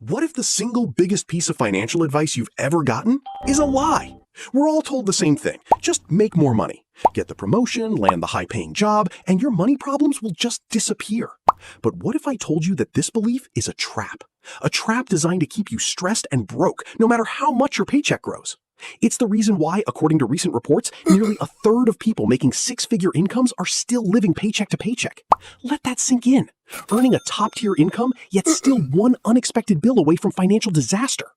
What if the single biggest piece of financial advice you've ever gotten is a lie? We're all told the same thing. Just make more money. Get the promotion, land the high-paying job, and your money problems will just disappear. But what if I told you that this belief is a trap? A trap designed to keep you stressed and broke, no matter how much your paycheck grows. It's the reason why, according to recent reports, nearly a third of people making six-figure incomes are still living paycheck to paycheck. Let that sink in. Earning a top-tier income, yet still one unexpected bill away from financial disaster.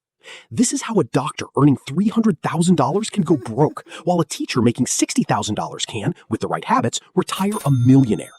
This is how a doctor earning $300,000 can go broke, while a teacher making $60,000 can, with the right habits, retire a millionaire.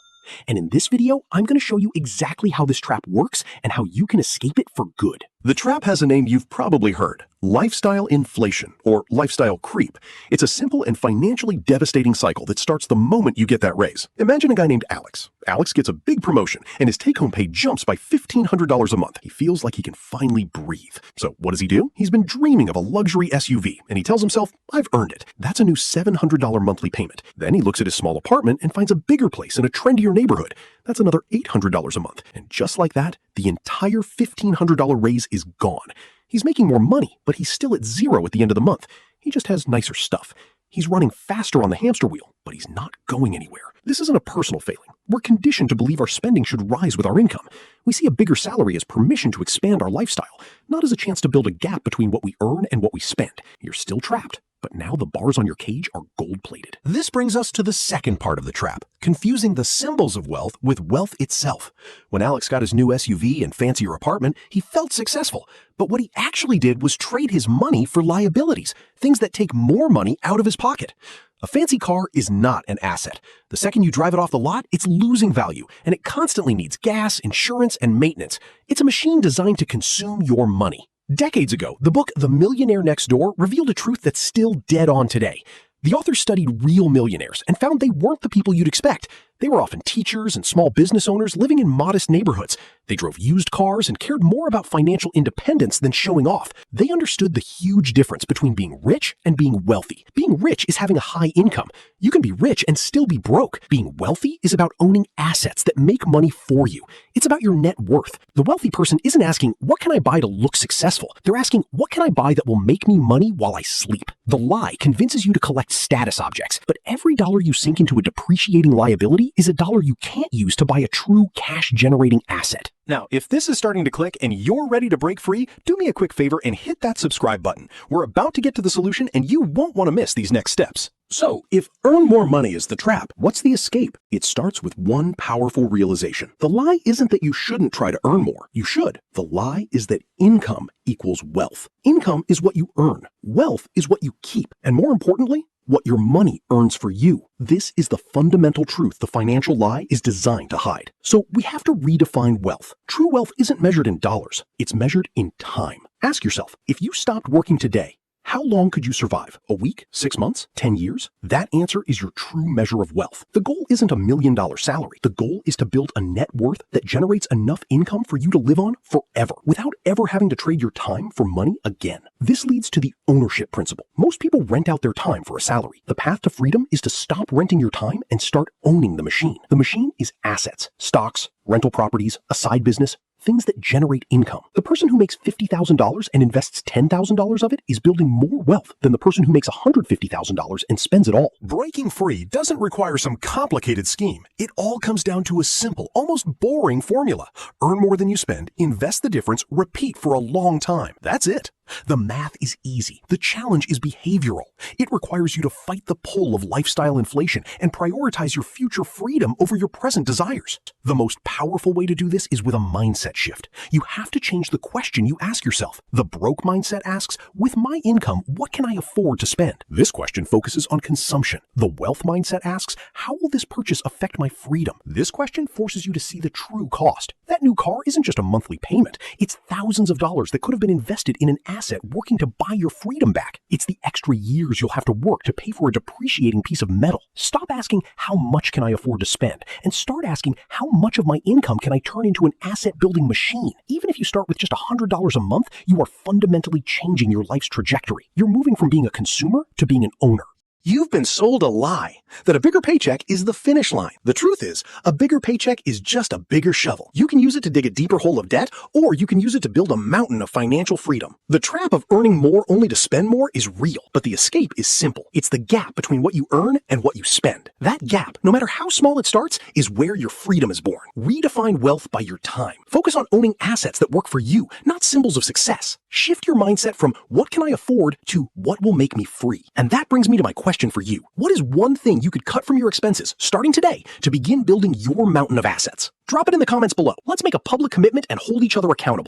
And in this video, I'm going to show you exactly how this trap works and how you can escape it for good. The trap has a name you've probably heard: lifestyle inflation, or lifestyle creep. It's a simple and financially devastating cycle that starts the moment you get that raise. Imagine a guy named Alex. Alex gets a big promotion, and his take-home pay jumps by $1,500 a month. He feels like he can finally breathe. So what does he do? He's been dreaming of a luxury SUV, and he tells himself, I've earned it. That's a new $700 monthly payment. Then he looks at his small apartment and finds a bigger place in a trendier neighborhood. That's another $800 a month. And just like that, the entire $1,500 raise is gone. He's making more money, but he's still at zero at the end of the month. He just has nicer stuff. He's running faster on the hamster wheel, but he's not going anywhere. This isn't a personal failing. We're conditioned to believe our spending should rise with our income. We see a bigger salary as permission to expand our lifestyle, not as a chance to build a gap between what we earn and what we spend. You're still trapped, but now the bars on your cage are gold-plated. This brings us to the second part of the trap: confusing the symbols of wealth with wealth itself. When Alex got his new SUV and fancier apartment, he felt successful. But what he actually did was trade his money for liabilities, things that take more money out of his pocket. A fancy car is not an asset. The second you drive it off the lot, it's losing value, and it constantly needs gas, insurance, and maintenance. It's a machine designed to consume your money. Decades ago, the book The Millionaire Next Door revealed a truth that's still dead on today. The author studied real millionaires and found they weren't the people you'd expect. They were often teachers and small business owners living in modest neighborhoods. They drove used cars and cared more about financial independence than showing off. They understood the huge difference between being rich and being wealthy. Being rich is having a high income. You can be rich and still be broke. Being wealthy is about owning assets that make money for you. It's about your net worth. The wealthy person isn't asking, what can I buy to look successful? They're asking, what can I buy that will make me money while I sleep? The lie convinces you to collect status objects, but every dollar you sink into a depreciating liability is a dollar you can't use to buy a true cash-generating asset. Now, if this is starting to click and you're ready to break free, do me a quick favor and hit that subscribe button. We're about to get to the solution, and you won't want to miss these next steps. So, if earn more money is the trap, what's the escape? It starts with one powerful realization. The lie isn't that you shouldn't try to earn more. You should. The lie is that income equals wealth. Income is what you earn. Wealth is what you keep. And more importantly, what your money earns for you. This is the fundamental truth the financial lie is designed to hide. So we have to redefine wealth. True wealth isn't measured in dollars. It's measured in time. Ask yourself, if you stopped working today, how long could you survive? A week? 6 months? 10 years? That answer is your true measure of wealth. The goal isn't $1 million salary. The goal is to build a net worth that generates enough income for you to live on forever, without ever having to trade your time for money again. This leads to the ownership principle. Most people rent out their time for a salary. The path to freedom is to stop renting your time and start owning the machine. The machine is assets, stocks, rental properties, a side business, things that generate income. The person who makes $50,000 and invests $10,000 of it is building more wealth than the person who makes $150,000 and spends it all. Breaking free doesn't require some complicated scheme. It all comes down to a simple, almost boring formula. Earn more than you spend, invest the difference, repeat for a long time. That's it. The math is easy. The challenge is behavioral. It requires you to fight the pull of lifestyle inflation and prioritize your future freedom over your present desires. The most powerful way to do this is with a mindset shift. You have to change the question you ask yourself. The broke mindset asks, with my income, what can I afford to spend? This question focuses on consumption. The wealth mindset asks, how will this purchase affect my freedom? This question forces you to see the true cost. That new car isn't just a monthly payment. It's thousands of dollars that could have been invested in an asset working to buy your freedom back. It's the extra years you'll have to work to pay for a depreciating piece of metal. Stop asking, how much can I afford to spend? And start asking, how much of my income can I turn into an asset-building machine? Even if you start with just $100 a month, you are fundamentally changing your life's trajectory. You're moving from being a consumer to being an owner. You've been sold a lie that a bigger paycheck is the finish line. The truth is, a bigger paycheck is just a bigger shovel. You can use it to dig a deeper hole of debt, or you can use it to build a mountain of financial freedom. The trap of earning more only to spend more is real, but the escape is simple. It's the gap between what you earn and what you spend. That gap, no matter how small it starts, is where your freedom is born. Redefine wealth by your time. Focus on owning assets that work for you, not symbols of success. Shift your mindset from what can I afford to what will make me free. And that brings me to my question for you. What is one thing you could cut from your expenses starting today to begin building your mountain of assets? Drop it in the comments below. Let's make a public commitment and hold each other accountable.